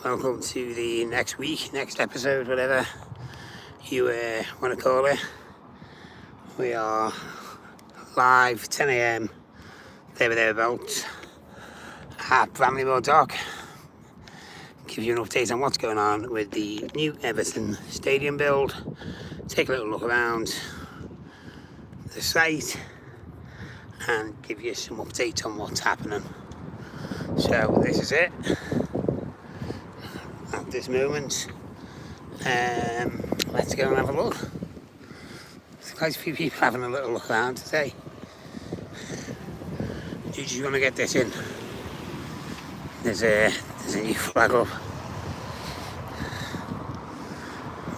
Welcome to the next week, next episode, whatever you want to call it. We are live 10 a.m. thereabouts at Bramley Dock. Give you an update on what's going on with the new Everton stadium build. Take a little look around the site and give you some updates on what's happening. So this is it at this moment. Let's go and have a look. There's quite a few people having a little look around today. Do you just want to get this in? There's a new flag up.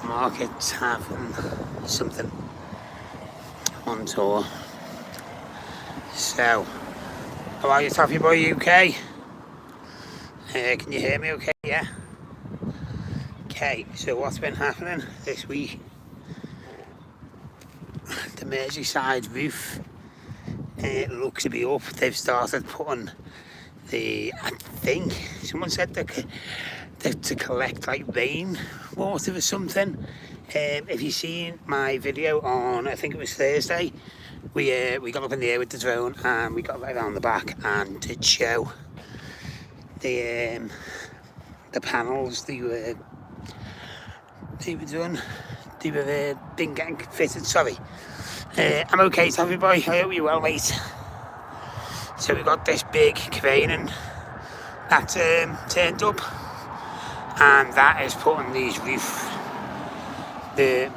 Market's having something on tour. So, how are you, Toffee Boy UK? Can you hear me okay? Yeah? Okay, so what's been happening this week? The Merseyside roof, it looks to be up. They've started putting I think, someone said to collect like rain water or something. If you've seen my video on, I think it was Thursday, we got up in the air with the drone and we got right around the back and to show the panels they were done. They were being getting fitted. Sorry, I'm okay, Toffee Boy. I hope you're well, mate. So we got this big crane and that's turned up, and that is putting the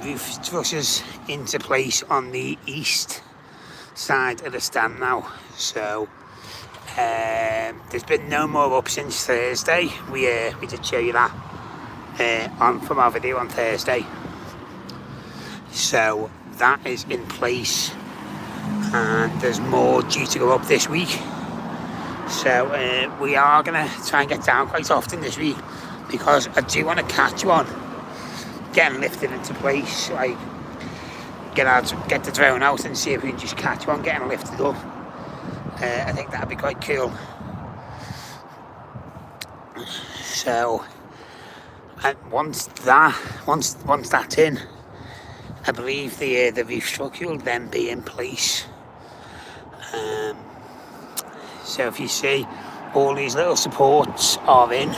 roof trusses into place on the east side of the stand now. So there's been no more up since Thursday. We did show you that from our video on Thursday. So that is in place, and there's more due to go up this week. So we are going to try and get down quite often this week, because I do want to catch one getting lifted into place. Like get the drone out and see if we can just catch one getting lifted up. I think that'd be quite cool. So once that's in, I believe the roof structure will then be in place. So if you see, all these little supports are in.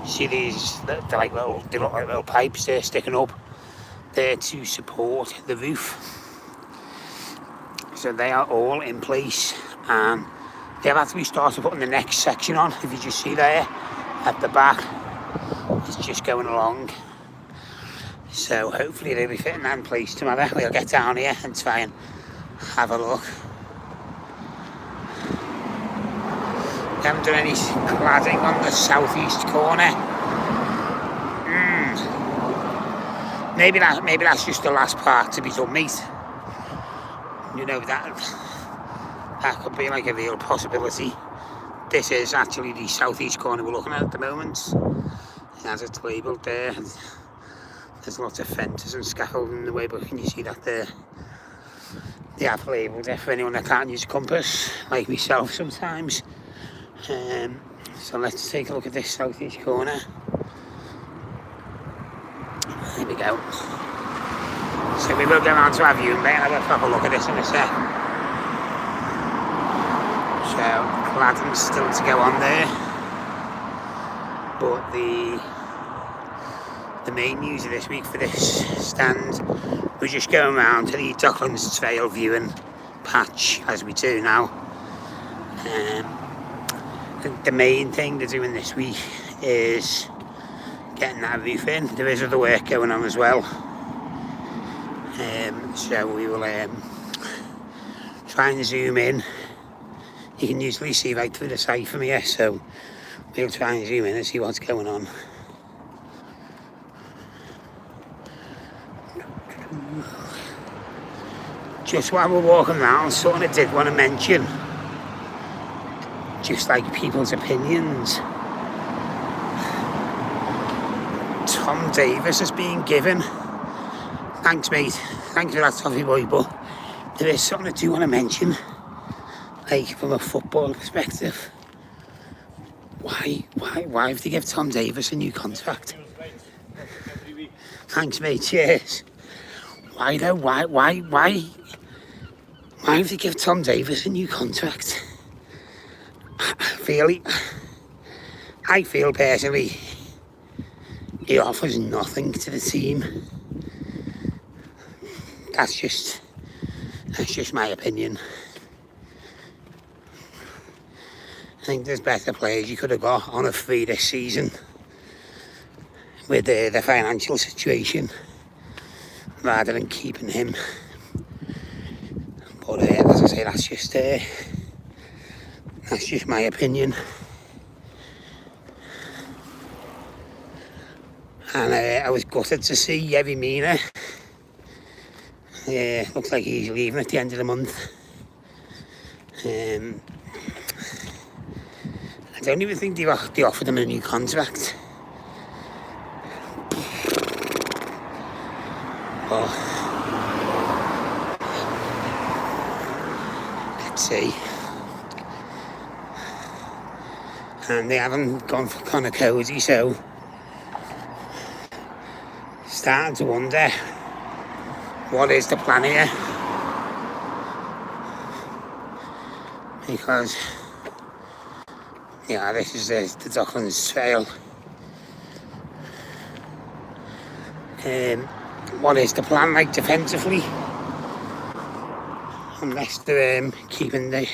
See these? They look like little pipes there sticking up there to support the roof. So they are all in place, and they've actually started putting the next section on. If you just see there at the back, it's just going along. So hopefully they'll be fitting that in place tomorrow. We'll get down here and try and have a look. They haven't done any cladding on the southeast corner. Maybe that's just the last part to be done, mate. You know, that could be like a real possibility. This is actually the southeast corner we're looking at the moment. As it's labelled there. There's lots of fences and scaffolding in the way, but can you see that there? They have labelled it for anyone that can't use a compass, like myself sometimes. So let's take a look at this southeast corner. There we go. So we will go around to our viewing bay and have a proper look at this in a sec. So cladding's still to go on there, but the main news of this week for this stand, we're just going around to the Docklands Trail viewing patch as we do now. The main thing they're doing this week is getting that roof in. There is other work going on as well. So we will try and zoom in. You can usually see right through the site from here, so we'll try and zoom in and see what's going on. Just while we're walking around, something I did want to mention, just like people's opinions. Tom Davis is being given. Thanks, mate. Thanks for that, Toffee Boy. But there is something I do want to mention, like from a football perspective. why have they give Tom Davies a new contract? Thanks, mate. Cheers. Why though? Why have they give Tom Davies a new contract? I feel personally he offers nothing to the team. That's just my opinion. I think there's better players you could have got on a free this season with the financial situation rather than keeping him. But as I say, that's just my opinion. And I was gutted to see Yerry Mina. Looks like he's leaving at the end of the month. I don't even think they offered him a new contract. But let's see. And they haven't gone for Connor Cody, so starting to wonder what is the plan here, because this is the Docklands trail. What is the plan like defensively? Unless they're keeping that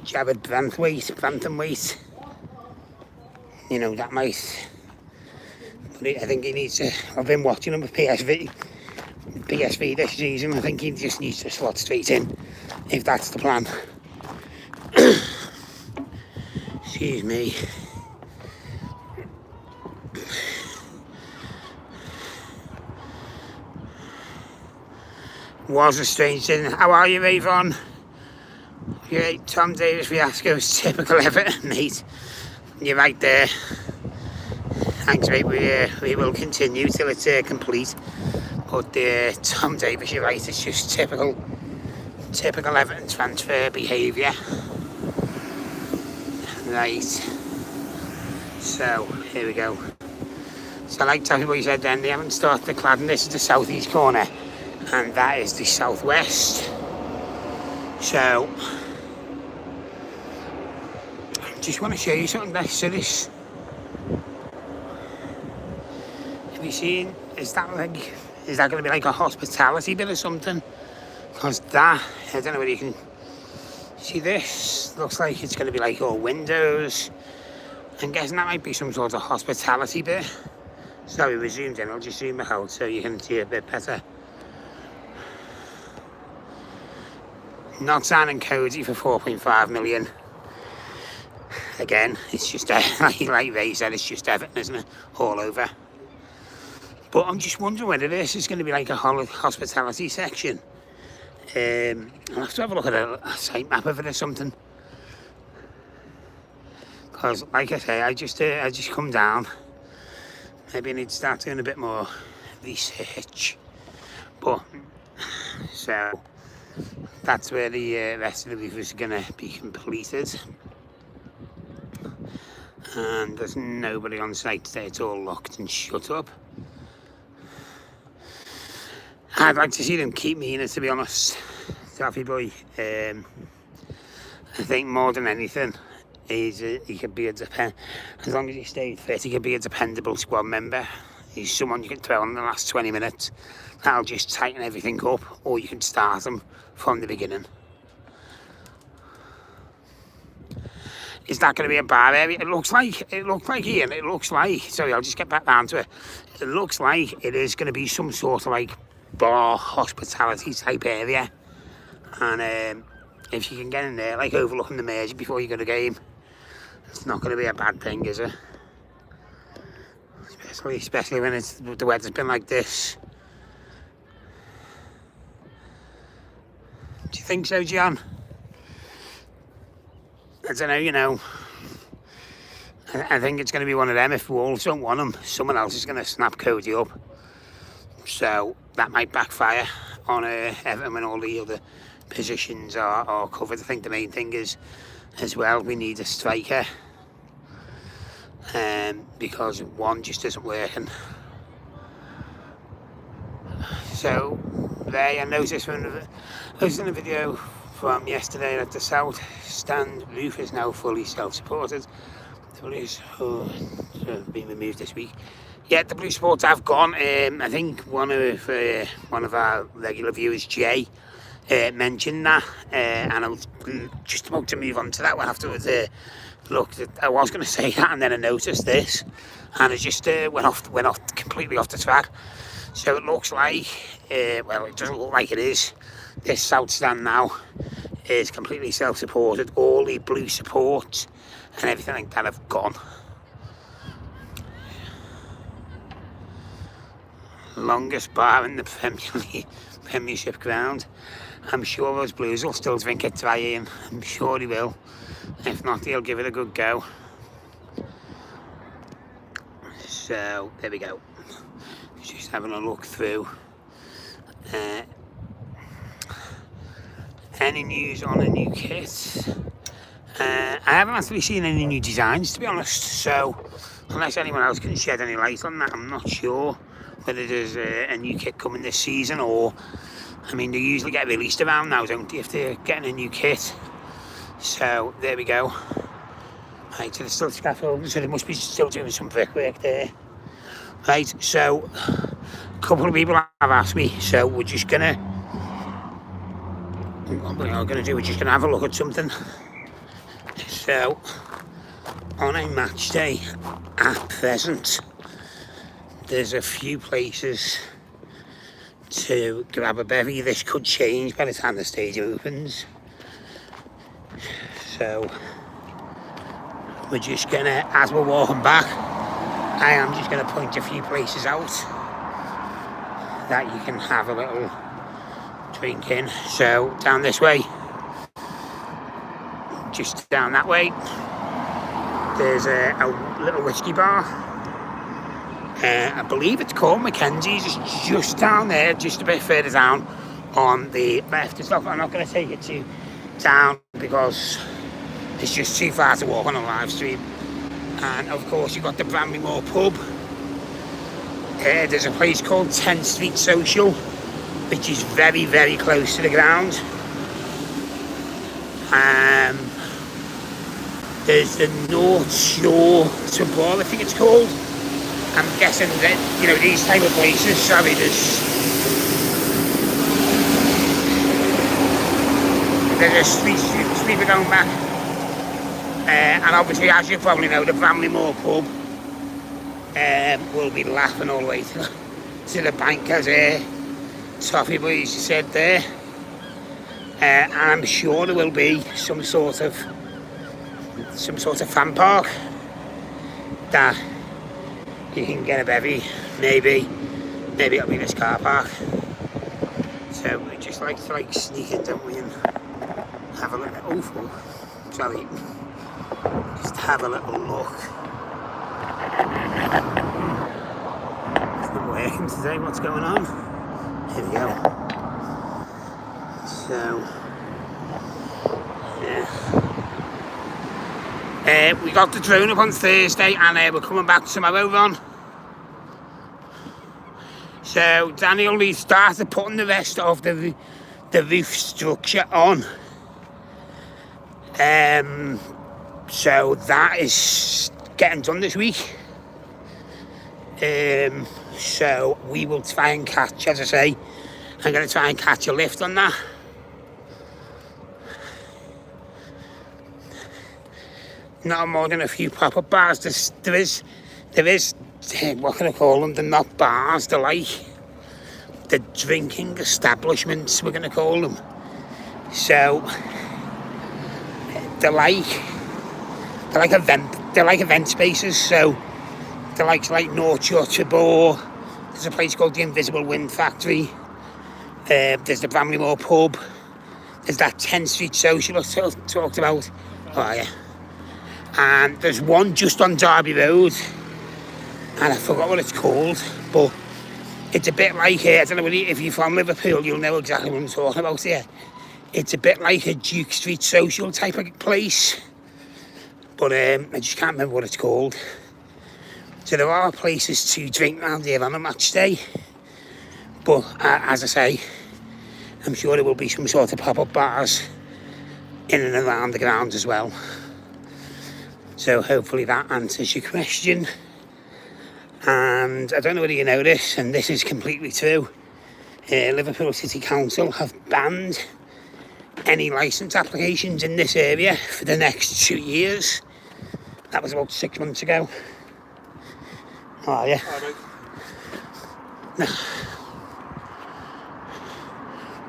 Jared Brantham weight, that might. But I think he needs to. I've been watching him with PSV this season. I think he just needs to slot straight in, if that's the plan. Excuse me. Was a strange thing. How are you, Avon? You're right, Tom Davies fiasco's typical Everton, mate. You're right there. Thanks, mate. We will continue till it's complete. But Tom Davies, you're right. It's just typical Everton transfer behaviour. Right. So here we go. So like Taffy Boy said then, they haven't started the cladding. This is the southeast corner, and that is the southwest. So just want to show you something next to this. Have you seen? Is that going to be like a hospitality bit or something? Because I don't know whether you can see this. Looks like it's going to be like all windows. I'm guessing that might be some sort of hospitality bit. Sorry, we zoomed in. I'll just zoom it out so you can see a bit better. Not signing Cody for 4.5 million. Again, it's just like Ray said, it's just Everton, isn't it? All over. But I'm just wondering whether this is going to be like a hospitality section. I'll have to have a look at a site map of it or something. Because, like I say, I just come down. Maybe I need to start doing a bit more research. But, so, that's where the rest of the roof is going to be completed. And there's nobody on site today. It's all locked and shut up. I'd like to see them keep me in it, to be honest. Taffy Boy, I think more than anything, he could be as long as he stays fit, he could be a dependable squad member. He's someone you can throw on in the last 20 minutes. That'll just tighten everything up, or you can start him from the beginning. Is that going to be a bar area? It looks like, Ian, sorry, I'll just get back down to it. It looks like it is going to be some sort of like bar, hospitality type area. And if you can get in there, like overlooking the Mersey before you go to game, it's not going to be a bad thing, is it? Especially when the weather's been like this. Do you think so, John? I don't know, I think it's going to be one of them. If Wolves don't want him, someone else is going to snap Cody up. So that might backfire on Everton when all the other positions are covered. I think the main thing is, as well, we need a striker. because one just isn't working. So there, I noticed in a video from yesterday that the south stand roof is now fully self-supported. The blues have been removed this week. Yeah, the blue supports have gone. I think one of our regular viewers, Jay, mentioned that, and I was just about to move on to that one afterwards. Look, I was going to say that, and then I noticed this, and it just went off completely off the track. So it looks like, well, it doesn't look like it is. This south stand now is completely self-supported. All the blue supports and everything like that have gone. Longest bar in the Premiership ground. I'm sure those Blues will still drink it dry in. I'm sure they will. If not, they'll give it a good go. So there we go. Just having a look through. Any news on a new kit? I haven't actually seen any new designs, to be honest. So unless anyone else can shed any light on that, I'm not sure whether there's a new kit coming this season, or, I mean, they usually get released around now, don't they, if they're getting a new kit. So there we go. Right, so there's still scaffolding, so they must be still doing some brickwork there. Right, so a couple of people have asked me, so we're just gonna, what we're gonna do, we're just gonna have a look at something. So on a match day at present, there's a few places to grab a bevy. This could change by the time the stadium opens. So we're just gonna, as we're walking back, I am just gonna point a few places out that you can have a little drink in. So down this way, just down that way, there's a little whiskey bar. I believe it's called Mackenzie's. It's just down there, just a bit further down on the left. It's not, I'm not going to take it too down because it's just too far to walk on a live stream. And of course you've got the Bramley pub. There's a place called 10th Street Social, which is very, very close to the ground. There's the North Shore Football, I think it's called. I'm guessing that, you know, these type of places, sorry, there's a street going back. And obviously, as you probably know, the Bramley pub will be laughing all the way to the bank, as Toffee Boys said there. And I'm sure there will be some sort of fan park that you can get a bevy. Maybe it'll be this car park. So we just like to sneak in, don't we, and have a look at, sorry, just have a little look. It's not working today, what's going on? Here we go. So yeah, we got the drone up on Thursday, and we're coming back tomorrow, Ron. So Daniel, we started putting the rest of the roof structure on. So that is getting done this week. So we will try and catch, as I say, I'm going to try and catch a lift on that. Not more than a few pop-up bars. There is, what can I call them? They're not bars, they're like the drinking establishments, we're going to call them. So they're like event spaces. So they're like North Shore Tabor. There's a place called the Invisible Wind Factory. There's the Bramley pub. There's that 10th Street Social I talked about. Oh yeah. And there's one just on Derby Road, and I forgot what it's called, but it's a bit like, I don't know if you're from Liverpool, you'll know exactly what I'm talking about here. It's a bit like a Duke Street Social type of place, but I just can't remember what it's called. So there are places to drink around here on a match day, but as I say, I'm sure there will be some sort of pop-up bars in and around the grounds as well. So hopefully that answers your question. And I don't know whether you know this, and this is completely true. Liverpool City Council have banned any licence applications in this area for the next 2 years. That was about 6 months ago. How are you?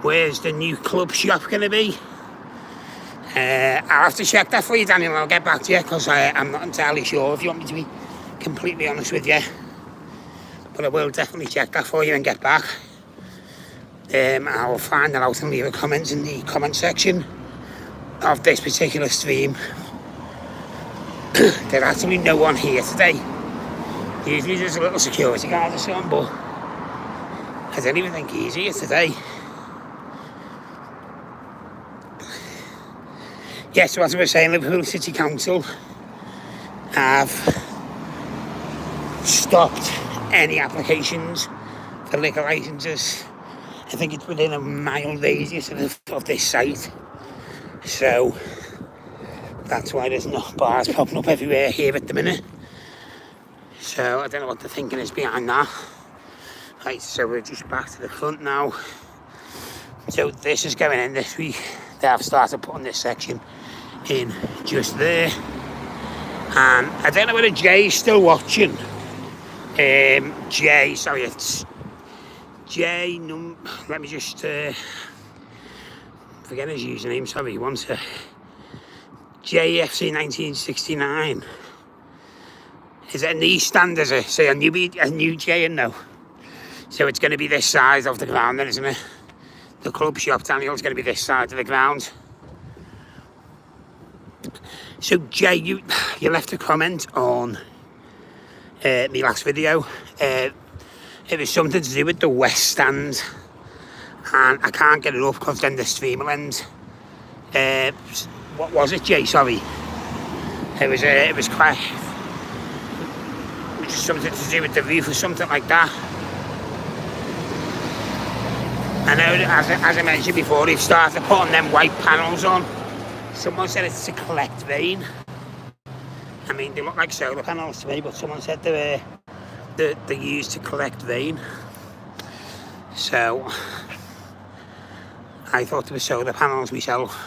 Where's the new club shop going to be? I'll have to check that for you, Daniel. I'll get back to you because I'm not entirely sure, if you want me to be completely honest with you. But I will definitely check that for you and get back. I'll find that out and leave a comment in the comment section of this particular stream. There's actually no one here today. Usually there's a little security guard or something, but I don't even think he's here today. Yes, so as I was saying, Liverpool City Council have stopped any applications for liquor licences. I think it's within a mile radius of this site. So that's why there's no bars popping up everywhere here at the minute. So I don't know what the thinking is behind that. Right, so we're just back to the front now. So this is going in this week. They have started putting this section in just there. And I don't know whether Jay's still watching. Jay, sorry, it's Jay, let me just forget his username, sorry, one sec. JFC 1969. Is it an East stand, is it? So a new J in now. So it's going to be this side of the ground then, isn't it? The club shop, Daniel's going to be this side of the ground. So Jay, you left a comment on my last video. It was something to do with the west stand, and I can't get it up because then the stream will end. What was it, Jay? Sorry. It was quite. It was something to do with the roof or something like that. I know, as I mentioned before, they've started putting them white panels on. Someone said it's to collect rain. I mean, they look like solar panels to me, but someone said they're used to collect rain. So I thought they were solar panels myself.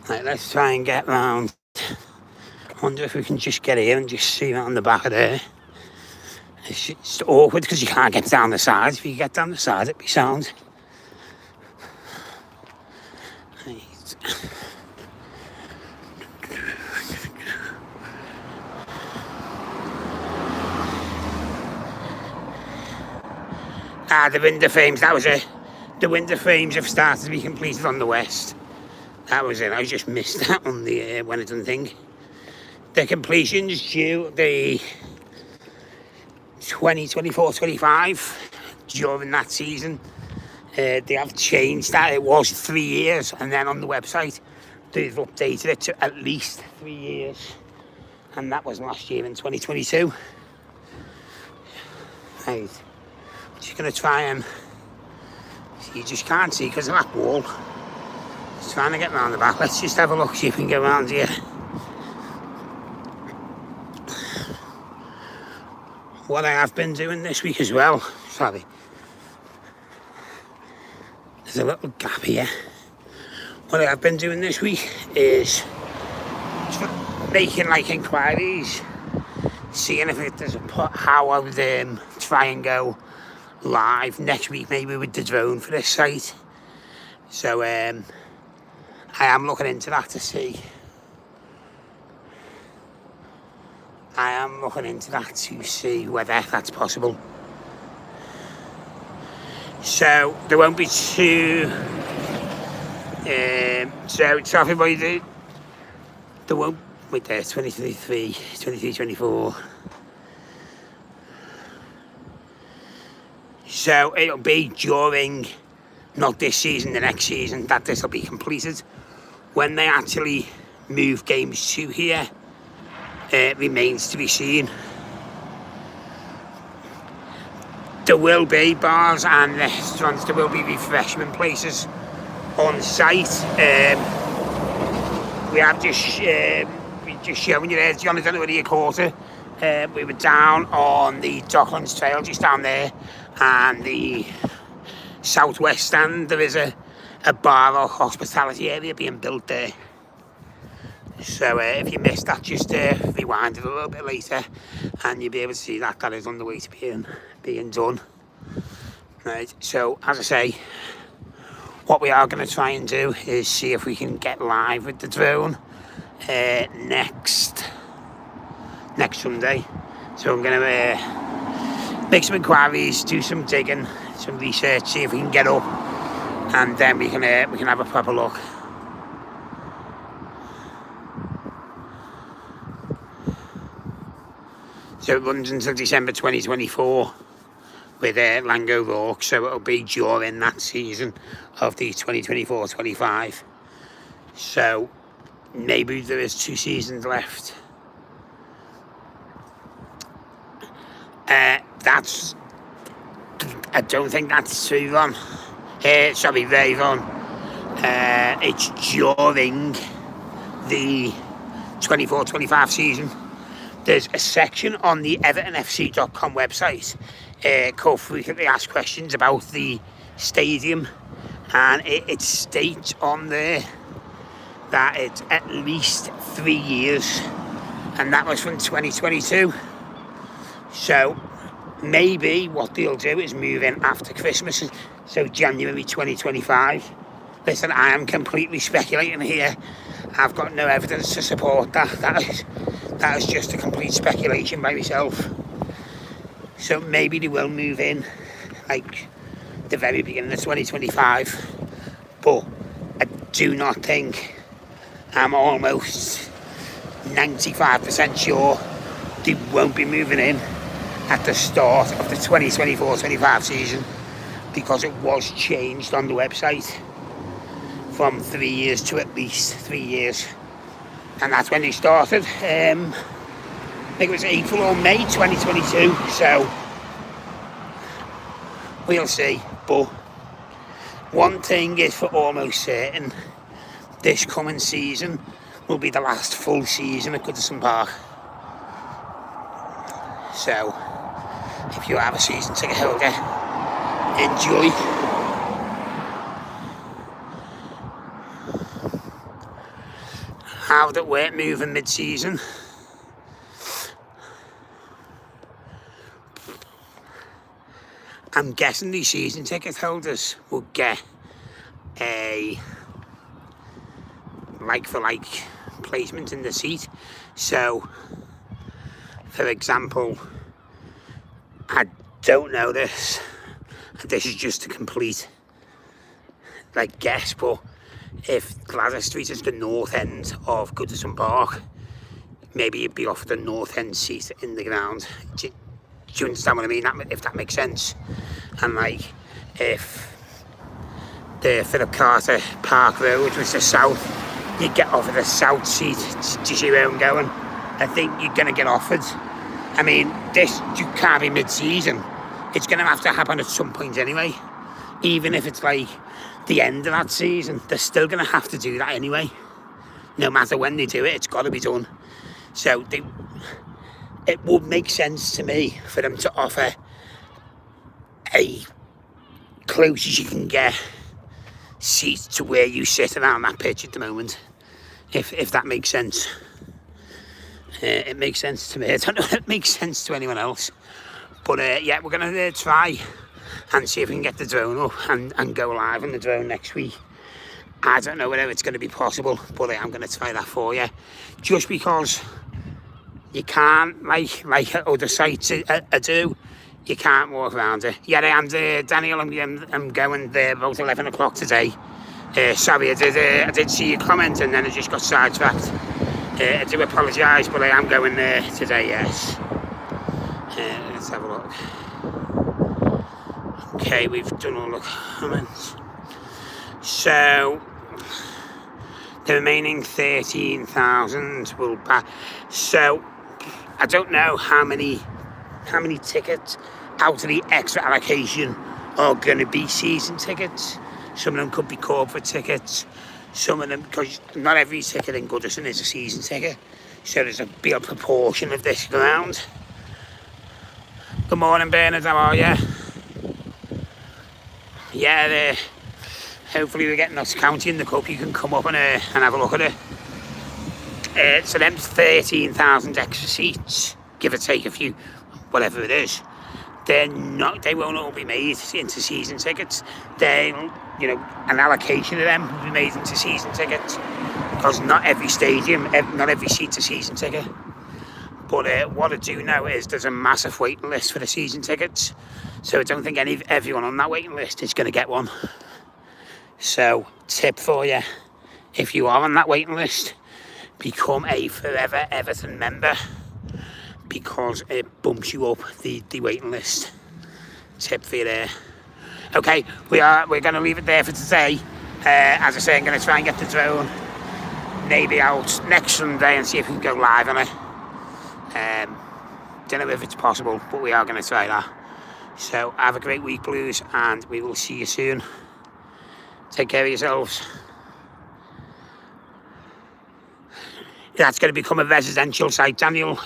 Right, let's try and get round. I wonder if we can just get here and just see that on the back of there. It's awkward because you can't get down the side. If you get down the side, it'd be sound. Right. The window frames, that was it. The window frames have started to be completed on the west. That was it. I just missed that on the when I done thing. The completion's due the 2024-25 during that season. They have changed that. It was 3 years, and then on the website they've updated it to at least 3 years, and that was last year in 2022. Right, just gonna try and you just can't see because of that wall. Just trying to get round the back. Let's just have a look, see if we can go around here. What I have been doing this week as well, sorry, there's a little gap here. What I have been doing this week is making like inquiries, seeing if there's how I would try and go live next week, maybe with the drone for this site. So I am looking into that to see. I am looking into that to see whether that's possible. So there won't be two. So everybody, there won't. Wait there, 23-24. So it'll be during, not this season, the next season, that this will be completed. When they actually move games to here, it remains to be seen. there will be bars and restaurants, there will be refreshment places on site. We have just showing you there, John, I don't know whether you caught it. We were down on the Docklands Trail, just down there, and the southwest stand, there is a bar or hospitality area being built there. So if you missed that, just rewind it a little bit later and you'll be able to see that that is on the way to being done. Right, so as I say, what we are going to try and do is see if we can get live with the drone next Sunday. So I'm going to make some inquiries, do some digging, some research, see if we can get up, and then we can have a proper look. So it runs until December 2024 with Lango Rourke, so it'll be during that season of the 2024-25. So maybe there is 2 seasons left. I don't think that's too long. Sorry, very long. It's during the 24-25 season. There's a section on the evertonfc.com website called Frequently Asked Questions about the stadium, and it states on there that it's at least 3 years, and that was from 2022. So maybe what they'll do is move in after Christmas, so January 2025. Listen, I am completely speculating here. I've got no evidence to support that. That is just a complete speculation by myself. So maybe they will move in like the very beginning of 2025, but I do not think, I'm almost 95% sure they won't be moving in at the start of the 2024-25 season, because it was changed on the website from 3 years to at least 3 years, and that's when they started. I think it was April or May 2022, so we'll see. But one thing is for almost certain, this coming season will be the last full season at Goodison Park. So if you have a season ticket holder, enjoy. How that weren't moving mid-season. I'm guessing these season ticket holders will get a like-for-like placement in the seat. So, for example, I don't know this. This is just a complete guess, but if Gladys Street is the north end of Goodison Park, maybe you'd be offered a north end seat in the ground. Do you understand what I mean? If that makes sense. And if the Philip Carter Park Road was the south, you'd get offered a south seat. Do you see where I'm going? I think you're going to get offered. I mean, this you can't be mid-season. It's going to have to happen at some point anyway. Even if it's the end of that season, they're still going to have to do that anyway. No matter when they do it, it's got to be done. So it would make sense to me for them to offer a close as you can get seat to where you sit around that pitch at the moment, if that makes sense. It makes sense to me. I don't know if it makes sense to anyone else, but yeah, we're going to try and see if we can get the drone up and go live on the drone next week. I don't know whether it's going to be possible, but I am going to try that for you, just because you can't, like other sites I do, you can't walk around it. Yeah, I am there, Daniel. I'm going there about 11 o'clock today. Sorry, I did see your comment and then I just got sidetracked. I do apologise, but I am going there today, yes. Let's have a look. Okay, we've done all the comments. So, the remaining 13,000 will buy. So, I don't know how many tickets out of the extra allocation are going to be season tickets. Some of them could be corporate tickets. Some of them, because not every ticket in Goodison is a season ticket, so there's a big proportion of this around. Good morning, Bernard, how are you? Yeah, hopefully we're getting Notts County in the cup. You can come up and have a look at it. So them 13,000 extra seats, give or take a few, whatever it is, they won't all be made into season tickets. You know, an allocation of them will be made into season tickets, because not every stadium, not every seat's a season ticket. But what I do know is there's a massive waiting list for the season tickets, so I don't think everyone on that waiting list is going to get one. So, tip for you, if you are on that waiting list, become a forever Everton member, because it bumps you up the waiting list. Tip for you there. Okay, we're going to leave it there for today. As I say, I'm going to try and get the drone maybe out next Sunday and see if we can go live on it. Don't know if it's possible, but we are going to try that. So have a great week, Blues, and we will see you soon. Take care of yourselves. That's going to become a residential site, Daniel.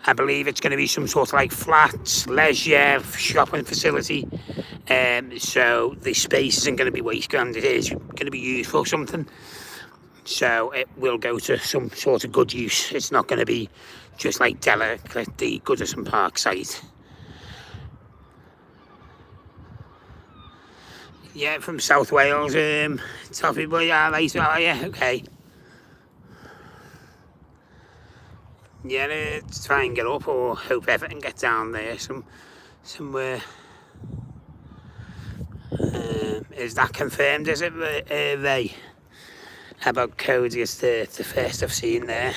I believe it's going to be some sort of like flats, leisure, shopping facility. So the space isn't going to be waste ground, it is going to be used for something. So it will go to some sort of good use. It's not going to be just like the Goodison Park site. Yeah, from South Wales. Toffee boy, yeah, right, are you? Okay. Yeah, try and get up, or hope Everton get down there somewhere. Is that confirmed, is it, Ray? About Cody, it's the first I've seen there.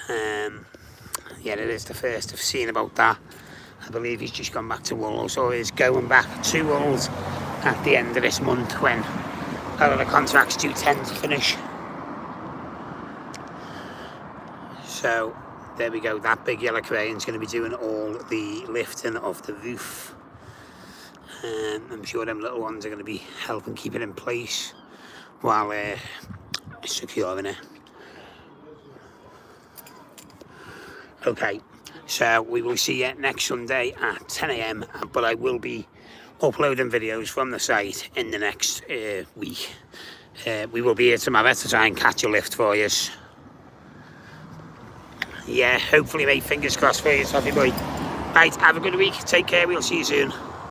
Yeah, it is the first I've seen about that. I believe he's just gone back to Wolves, or he's going back to Wolves at the end of this month, when a lot of contracts do tend to finish. So there we go, that big yellow crane's going to be doing all the lifting of the roof. I'm sure them little ones are going to be helping keep it in place while securing it. Okay, so we will see you next Sunday at 10 AM, but I will be uploading videos from the site in the next week. We will be here tomorrow to try and catch a lift for you. Yeah, hopefully, mate, fingers crossed for you, Toffee boy. Right, have a good week, take care, we'll see you soon.